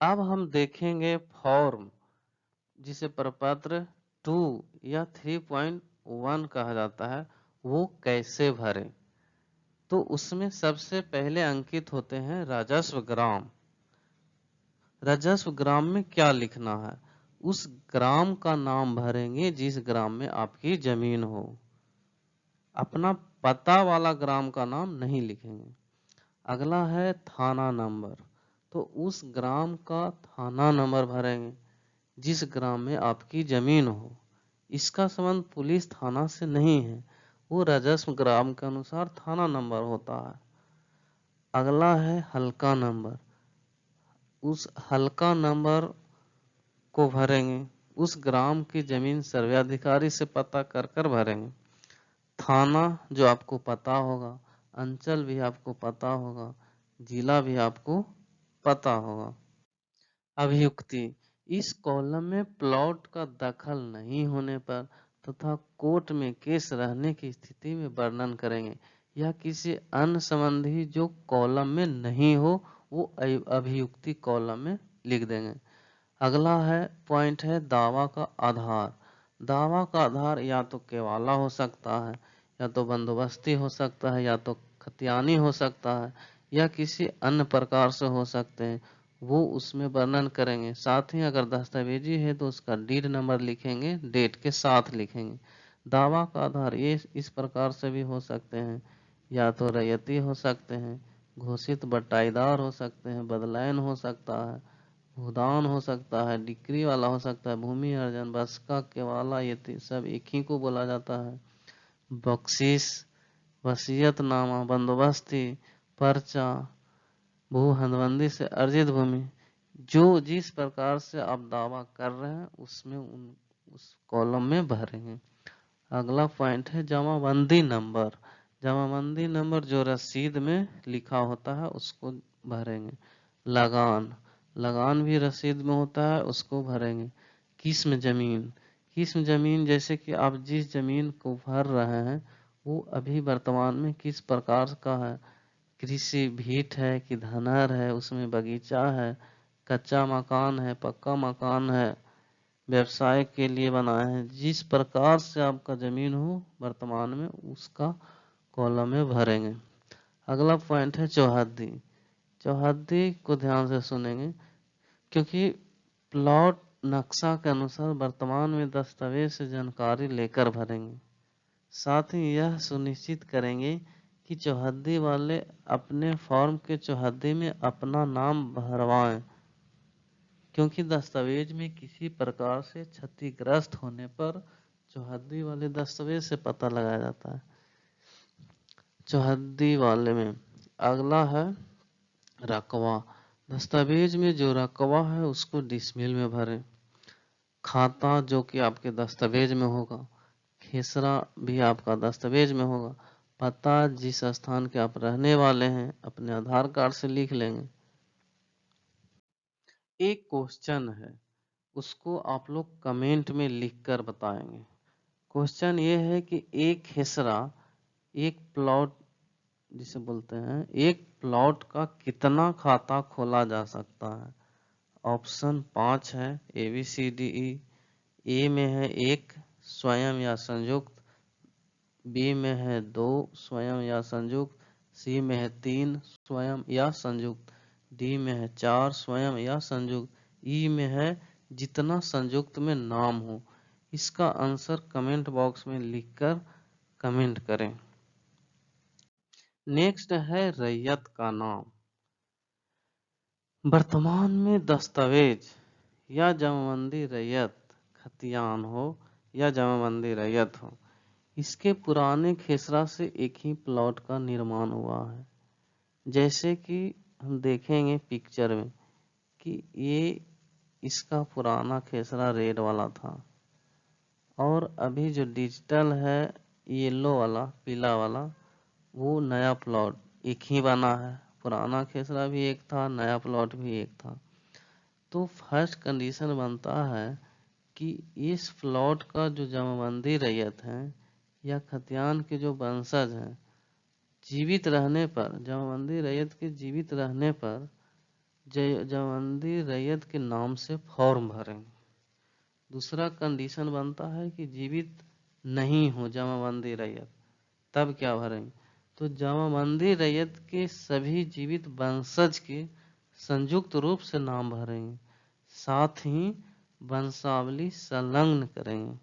अब हम देखेंगे फॉर्म, जिसे प्रपत्र 2 या 3.1 कहा जाता है, वो कैसे भरें। तो उसमें सबसे पहले अंकित होते हैं राजस्व ग्राम। राजस्व ग्राम में क्या लिखना है? उस ग्राम का नाम भरेंगे जिस ग्राम में आपकी जमीन हो। अपना पता वाला ग्राम का नाम नहीं लिखेंगे। अगला है थाना नंबर, तो उस ग्राम का थाना नंबर भरेंगे जिस ग्राम में आपकी जमीन हो। इसका संबंध पुलिस थाना से नहीं है, वो राजस्व ग्राम के अनुसार थाना नंबर होता है। अगला है हल्का नंबर, उस हल्का नंबर को भरेंगे उस ग्राम की जमीन सर्वे अधिकारी से पता कर कर भरेंगे। थाना जो आपको पता होगा, अंचल भी आपको पता होगा, जिला भी आपको पता होगा। अभियुक्ति, इस कॉलम में प्लॉट का दखल नहीं होने पर तथा कोर्ट में केस रहने की स्थिति में वर्णन करेंगे, या किसी अन्य संबंधी जो कॉलम में नहीं हो वो अभियुक्ति कॉलम में लिख देंगे। अगला है पॉइंट है दावा का आधार। दावा का आधार या तो केवाला हो सकता है, या तो बंदोबस्ती हो सकता है, या तो खतियानी हो सकता है, या किसी अन्य प्रकार से हो सकते हैं, वो उसमें वर्णन करेंगे। साथ ही अगर दस्तावेजी है तो उसका डीड नंबर लिखेंगे, डेट के साथ लिखेंगे। दावा का आधार ये इस प्रकार से भी हो सकते हैं, या तो रैयती हो सकते हैं, घोषित बटाईदार हो सकते हैं, बदलैन हो सकता है, भूदान हो सकता है, डिक्री वाला हो सकता है, भूमि अर्जन, बसका केवाला, ये सब एक ही को बोला जाता है। बख्शीश, वसीयतनामा, बंदोबस्ती, पर्चा, भू हदबंदी से अर्जित भूमि, जो जिस प्रकार से आप दावा कर रहे हैं उसमें उस कॉलम में भरेंगे। अगला पॉइंट है जमाबंदी नंबर। जमाबंदी नंबर जो रसीद में लिखा होता है उसको भरेंगे। लगान, लगान भी रसीद में होता है, उसको भरेंगे। किस्म जमीन, किस्म जमीन जैसे कि आप जिस जमीन को भर रहे हैं वो अभी वर्तमान में किस प्रकार का है, कृषि भीट है कि धनहर है, उसमें बगीचा है, कच्चा मकान है, पक्का मकान है, व्यवसाय के लिए बनाए हैं, जिस प्रकार से आपका जमीन हो वर्तमान में उसका कॉलम में भरेंगे। अगला पॉइंट है चौहद्दी। चौहद्दी को ध्यान से सुनेंगे, क्योंकि प्लॉट नक्शा के अनुसार वर्तमान में दस्तावेज से जानकारी लेकर भरेंगे। साथ ही यह सुनिश्चित करेंगे कि चौहद्दी वाले अपने फॉर्म के चौहद्दी में अपना नाम भरवाएं, क्योंकि दस्तावेज में किसी प्रकार से क्षतिग्रस्त होने पर चौहद्दी वाले दस्तावेज से पता लगाया जाता है। चौहद्दी वाले में अगला है रकवा। दस्तावेज में जो रकवा है उसको डिसमिल में भरें। खाता जो कि आपके दस्तावेज में होगा, खेसरा भी आपका दस्तावेज में होगा। पता जिस स्थान के आप रहने वाले हैं अपने आधार कार्ड से लिख लेंगे। एक क्वेश्चन है, उसको आप लोग कमेंट में लिख कर बताएंगे। क्वेश्चन ये है कि एक खेसरा, एक प्लॉट जिसे बोलते हैं, एक प्लॉट का कितना खाता खोला जा सकता है? ऑप्शन 5 है, A B C D E. ए में है 1 स्वयं या संयुक्त, बी में है 2 स्वयं या संयुक्त, सी में है 3 स्वयं या संयुक्त, डी में है 4 स्वयं या संयुक्त, ई में है जितना संयुक्त में नाम हो। इसका आंसर कमेंट बॉक्स में लिखकर कमेंट करें। नेक्स्ट है रैयत का नाम। वर्तमान में दस्तावेज या जमाबंदी रैयत खतियान हो या जमाबंदी रैयत हो, इसके पुराने खेसरा से एक ही प्लॉट का निर्माण हुआ है। जैसे कि हम देखेंगे पिक्चर में कि ये इसका पुराना खेसरा रेड वाला था, और अभी जो डिजिटल है येलो वाला, पीला वाला, वो नया प्लॉट एक ही बना है। पुराना खेसरा भी एक था, नया प्लॉट भी एक था। तो फर्स्ट कंडीशन बनता है कि इस प्लॉट का जो जमाबंदी रैयत है या खतियान के जो वंशज हैं, जीवित रहने पर, जमाबंदी रैयत के जीवित रहने पर जमाबंदी रैयत के नाम से फॉर्म भरेंगे। दूसरा कंडीशन बनता है कि जीवित नहीं हो जमाबंदी रैयत, तब क्या भरेंगे? तो जमाबंदी रैयत के सभी जीवित वंशज के संयुक्त रूप से नाम भरेंगे, साथ ही वंशावली संलग्न करेंगे।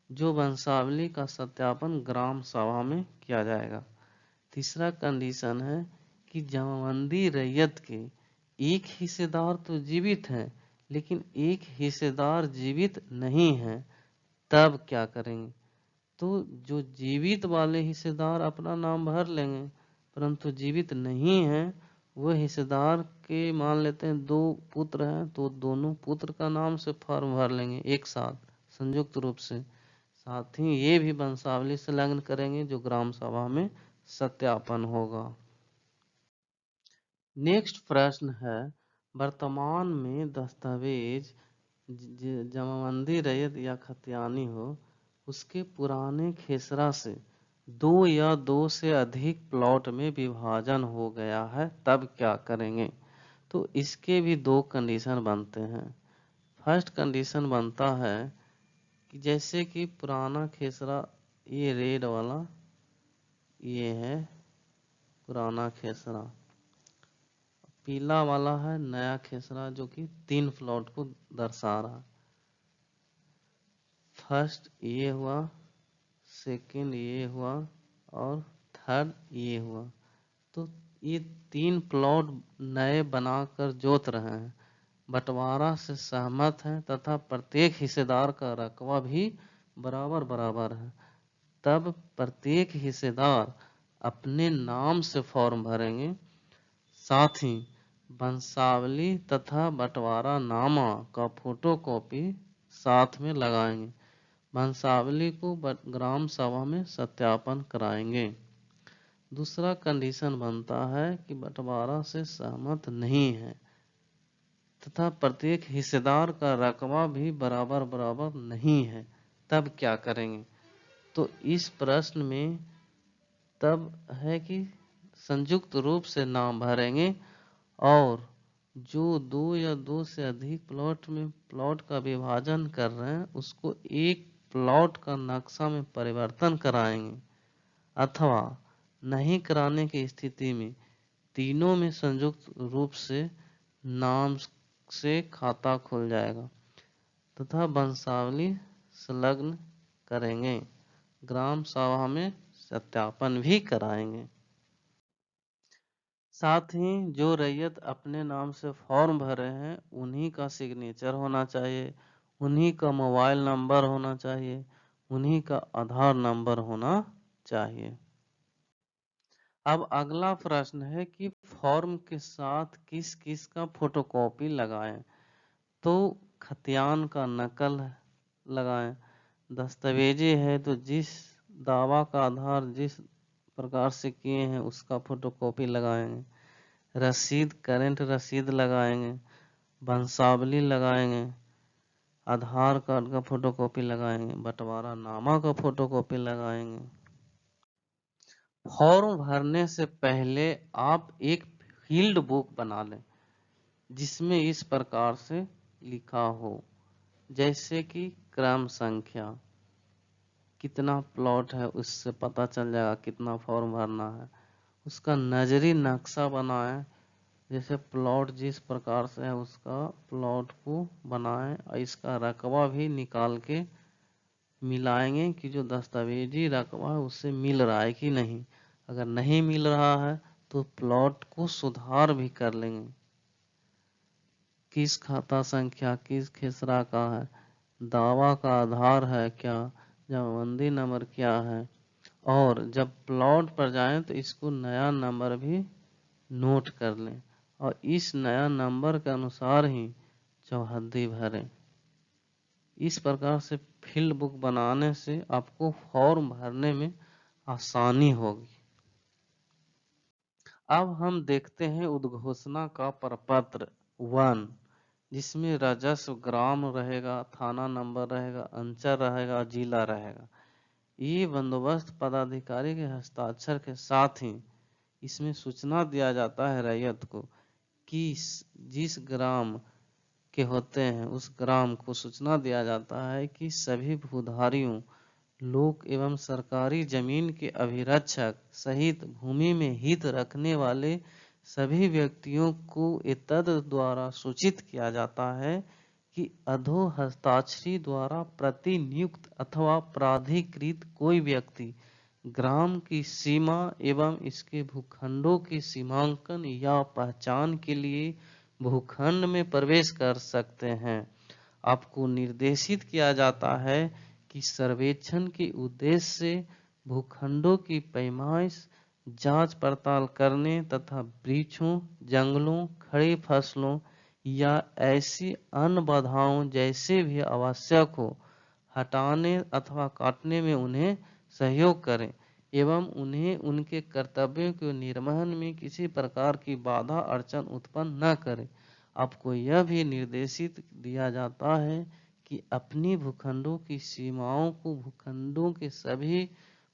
जो वंशावली का सत्यापन ग्राम सभा में किया जाएगा। तीसरा कंडीशन है कि जमाबंदी रैयत के एक हिस्सेदार तो जीवित हैं, लेकिन एक हिस्सेदार जीवित नहीं है, तब क्या करेंगे? तो जो जीवित वाले हिस्सेदार अपना नाम भर लेंगे, परंतु जीवित नहीं है वो हिस्सेदार के मान लेते हैं 2 पुत्र हैं, तो दोनों पुत्र का नाम से फॉर्म भर लेंगे एक साथ संयुक्त रूप से। साथ ही ये भी वंशावली संलग्न करेंगे जो ग्राम सभा में सत्यापन होगा। नेक्स्ट प्रश्न है, वर्तमान में दस्तावेज जमाबंदी रैयत या खतियानी हो, उसके पुराने खेसरा से 2 या 2 से अधिक प्लॉट में विभाजन हो गया है, तब क्या करेंगे? तो इसके भी 2 कंडीशन बनते हैं। फर्स्ट कंडीशन बनता है कि जैसे कि पुराना खेसरा, ये रेड वाला ये है पुराना खेसरा, पीला वाला है नया खेसरा जो कि 3 प्लॉट को दर्शा रहा। फर्स्ट ये हुआ, सेकंड ये हुआ और थर्ड ये हुआ। तो ये 3 प्लॉट नए बनाकर जोत रहे हैं, बंटवारा से सहमत हैं तथा प्रत्येक हिस्सेदार का रकबा भी बराबर बराबर है। तब प्रत्येक हिस्सेदार अपने नाम से फॉर्म भरेंगे, साथ ही वंशावली तथा बंटवारा नामा का फोटोकॉपी साथ में लगाएंगे। वंशावली को ग्राम सभा में सत्यापन कराएंगे। दूसरा कंडीशन बनता है कि बंटवारा से सहमत नहीं है तथा प्रत्येक हिस्सेदार का रकबा भी बराबर बराबर नहीं है, तब क्या करेंगे? तो इस प्रश्न में तब है कि संयुक्त रूप से नाम भरेंगे और जो 2 या 2 से अधिक प्लॉट में प्लॉट का विभाजन कर रहे हैं उसको एक प्लॉट का नक्शा में परिवर्तन कराएंगे, अथवा नहीं कराने की स्थिति में तीनों में संयुक्त रूप से नाम से खाता खुल जाएगा तथा वंशावली संलग्न करेंगे, ग्राम सभा में सत्यापन भी कराएंगे। साथ ही जो रैयत अपने नाम से फॉर्म भरे हैं उन्हीं का सिग्नेचर होना चाहिए, उन्हीं का मोबाइल नंबर होना चाहिए, उन्हीं का आधार नंबर होना चाहिए। अब अगला प्रश्न है कि फॉर्म के साथ किस किस का फोटोकॉपी लगाएं? तो खतियान का नकल लगाएं, दस्तावेजी है तो जिस दावा का आधार जिस प्रकार से किए हैं उसका फोटोकॉपी लगाएंगे, रसीद करेंट रसीद लगाएंगे, वंशावली लगाएंगे, आधार कार्ड का फोटोकॉपी लगाएंगे, बंटवारा नामा का फोटोकॉपी लगाएंगे। फॉर्म भरने से पहले आप एक फील्ड बुक बना लें जिसमें इस प्रकार से लिखा हो, जैसे कि क्रम संख्या, कितना प्लॉट है उससे पता चल जाएगा कितना फॉर्म भरना है। उसका नजरी नक्शा बनाएं, जैसे प्लॉट जिस प्रकार से है उसका प्लॉट को बनाएं और इसका रकबा भी निकाल के मिलाएंगे कि जो दस्तावेजी रकबा है उससे मिल रहा है कि नहीं। अगर नहीं मिल रहा है तो प्लॉट को सुधार भी कर लेंगे, किस खाता संख्या किस खेसरा का है, दावा का आधार है क्या, जमाबंदी नंबर क्या है, और जब प्लॉट पर जाएं तो इसको नया नंबर भी नोट कर लें और इस नया नंबर के अनुसार ही चौहद्दी भरें। इस प्रकार से फील्ड बुक बनाने से आपको फॉर्म भरने में आसानी होगी। अब हम देखते हैं उद्घोषणा का प्रपत्र 1, जिसमें राजस्व ग्राम रहेगा, थाना नंबर रहेगा, अंचल रहेगा, जिला रहेगा। ये बंदोबस्त पदाधिकारी के हस्ताक्षर के साथ ही इसमें सूचना दिया जाता है रैयत को कि जिस ग्राम के होते हैं उस ग्राम को सूचना दिया जाता है कि सभी भूधारियों, लोक एवं सरकारी जमीन के अभिरक्षक सहित भूमि में हित रखने वाले सभी व्यक्तियों को एतद द्वारा सूचित किया जाता है कि अधो हस्ताक्षरी द्वारा प्रतिनियुक्त अथवा प्राधिकृत कोई व्यक्ति ग्राम की सीमा एवं इसके भूखंडों के सीमांकन या पहचान के लिए भूखंड में प्रवेश कर सकते हैं। आपको निर्देशित किया जाता है कि सर्वेक्षण के उद्देश्य से भूखंडों की पैमाइश, जांच पड़ताल करने तथा वृक्षों, जंगलों, खड़ी फसलों या ऐसी अन्य बाधाओं जैसे भी आवश्यक हो हटाने अथवा काटने में उन्हें सहयोग करें एवं उन्हें उनके कर्तव्यों के निर्वहन में किसी प्रकार की बाधा अड़चन उत्पन्न न करें। आपको यह भी निर्देशित दिया जाता है कि अपनी भूखंडों की सीमाओं को भूखंडों के सभी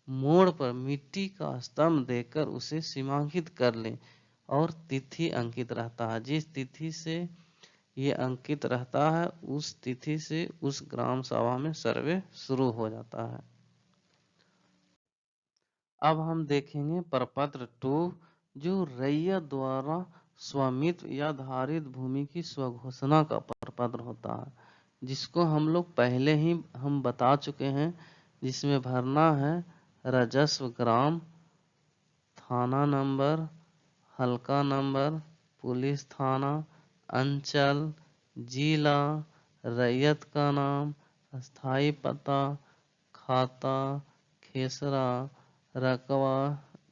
मोड़ पर मिट्टी का स्तंभ देकर उसे सीमांकित कर लें और तिथि अंकित रहता है। जिस तिथि से ये अंकित रहता है उस तिथि से उस ग्राम सभा में सर्वे शुरू हो जाता है। अब हम देखेंगे प्रपत्र 2 जो रैयत द्वारा स्वामित्व या धारित भूमि की स्वघोषणा का प्रपत्र होता है, जिसको हम लोग पहले ही हम बता चुके हैं, जिसमें भरना है राजस्व ग्राम, थाना नंबर, हल्का नंबर, पुलिस थाना, अंचल, जिला, रैयत का नाम, स्थायी पता, खाता, खेसरा, रकबा,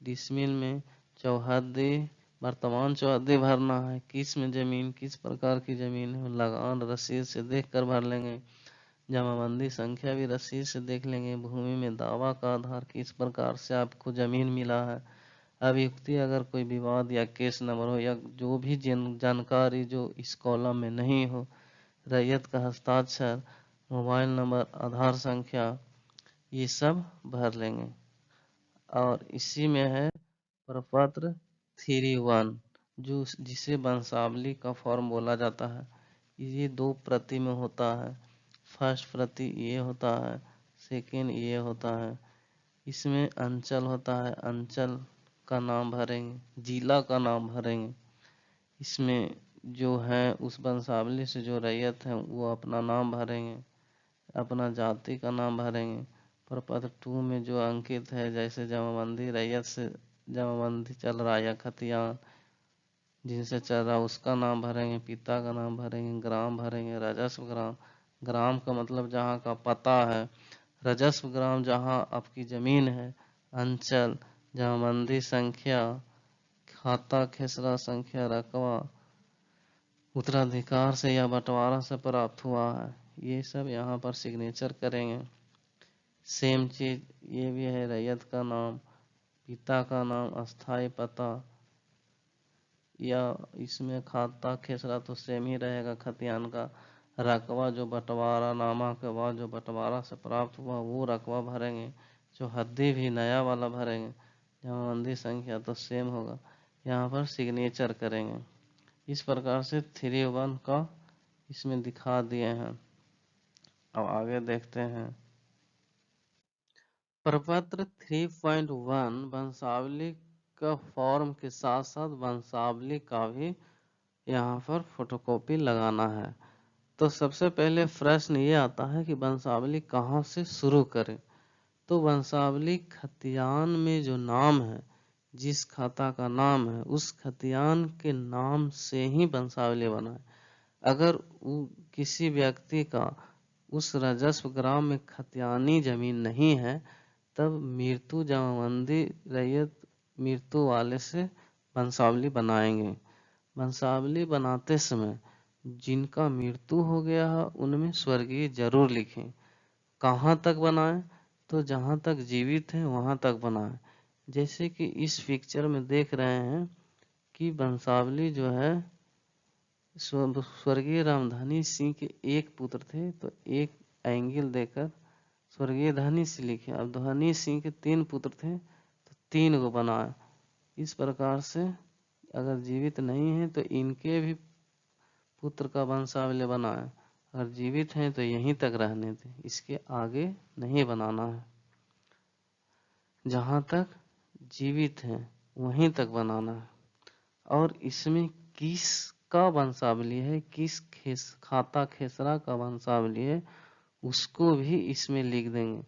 डिसमिल में, चौहद्दी, वर्तमान चौहद्दी भरना है, किस में जमीन, किस प्रकार की जमीन है, लगान रसीद से देख कर भर लेंगे। जमाबंदी संख्या भी रसीद से देख लेंगे। भूमि में दावा का आधार, किस प्रकार से आपको जमीन मिला है। अभियुक्ति, अगर कोई विवाद या केस नंबर हो या जो भी जानकारी जो इस कॉलम में नहीं हो। रैयत का हस्ताक्षर, मोबाइल नंबर, आधार संख्या, ये सब भर लेंगे। और इसी में है प्रपत्र 3(1) जो जिसे वंशावली का फॉर्म बोला जाता है। ये 2 प्रति में होता है। फर्स्ट प्रति ये होता है, सेकेंड ये होता है। इसमें अंचल होता है, अंचल का नाम भरेंगे, जिला का नाम भरेंगे। इसमें जो है उस वंशावली से जो रैयत है वो अपना नाम भरेंगे, अपना जाति का नाम भरेंगे। प्रपत्र 2 में जो अंकित है, जैसे जमाबंदी रैयत से जमाबंदी चल रहा है या खतियान जिनसे चल रहा है उसका नाम भरेंगे, पिता का नाम भरेंगे, ग्राम भरेंगे, राजस्व ग्राम। ग्राम का मतलब जहाँ का पता है, राजस्व ग्राम जहाँ आपकी जमीन है, अंचल, जमाबंदी संख्या, खाता खेसरा संख्या, रकबा उत्तराधिकार से या बंटवारा से प्राप्त हुआ है, ये सब यहाँ पर सिग्नेचर करेंगे। सेम चीज ये भी है, रैयत का नाम, पिता का नाम, अस्थाई पता, या इसमें खाता खेसरा तो सेम ही रहेगा खतियान का। रकबा जो बंटवारा नामा के बाद जो बंटवारा से प्राप्त हुआ वो रकबा भरेंगे। जो हद्दी भी नया वाला भरेंगे। जमाबंदी संख्या तो सेम होगा, यहाँ पर सिग्नेचर करेंगे। इस प्रकार से 3(1) का इसमें दिखा दिए हैं। अब आगे देखते हैं। प्रपत्र 3.1 वंशावली का फॉर्म के साथ साथ वंशावली का भी यहाँ पर फोटोकॉपी लगाना है। तो सबसे पहले प्रश्न ये आता है कि वंशावली कहाँ से शुरू करें। तो वंशावली खतियान में जो नाम है, जिस खाता का नाम है उस खतियान के नाम से ही वंशावली बना है। अगर किसी व्यक्ति का उस राजस्व ग्राम में खतियानी जमीन नहीं है, तब मृत्यु जमाबंदी रैयत मृत्यु वाले से वंशावली बनाएंगे। वंशावली बनाते समय जिनका मृत्यु हो गया है उनमें स्वर्गीय जरूर लिखें। कहाँ तक बनाएं? तो जहाँ तक जीवित हैं वहाँ तक बनाएं। जैसे कि इस पिक्चर में देख रहे हैं कि वंशावली जो है स्वर्गीय रामधानी सिंह के एक पुत्र थे, तो एक एंगल देकर स्वर्गीय धनी सिंह लिखे। अब धनी सिंह के 3 पुत्र थे तो 3 को बनाए। इस प्रकार से अगर जीवित नहीं है तो इनके भी पुत्र का वंशावली बनाए, अगर जीवित हैं तो यहीं तक रहने दें, इसके आगे नहीं बनाना है। जहाँ तक जीवित हैं वहीं तक बनाना है। और इसमें किसका वंशावली है, किस खाता खेसरा का वंशावली है, उसको भी इसमें लिख देंगे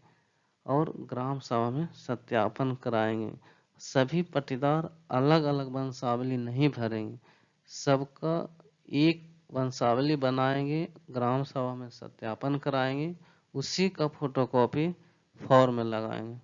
और ग्राम सभा में सत्यापन कराएंगे। सभी पट्टीदार अलग अलग वंशावली नहीं भरेंगे, सबका एक वंशावली बनाएंगे, ग्राम सभा में सत्यापन कराएंगे, उसी का फोटोकॉपी फॉर्म में लगाएंगे।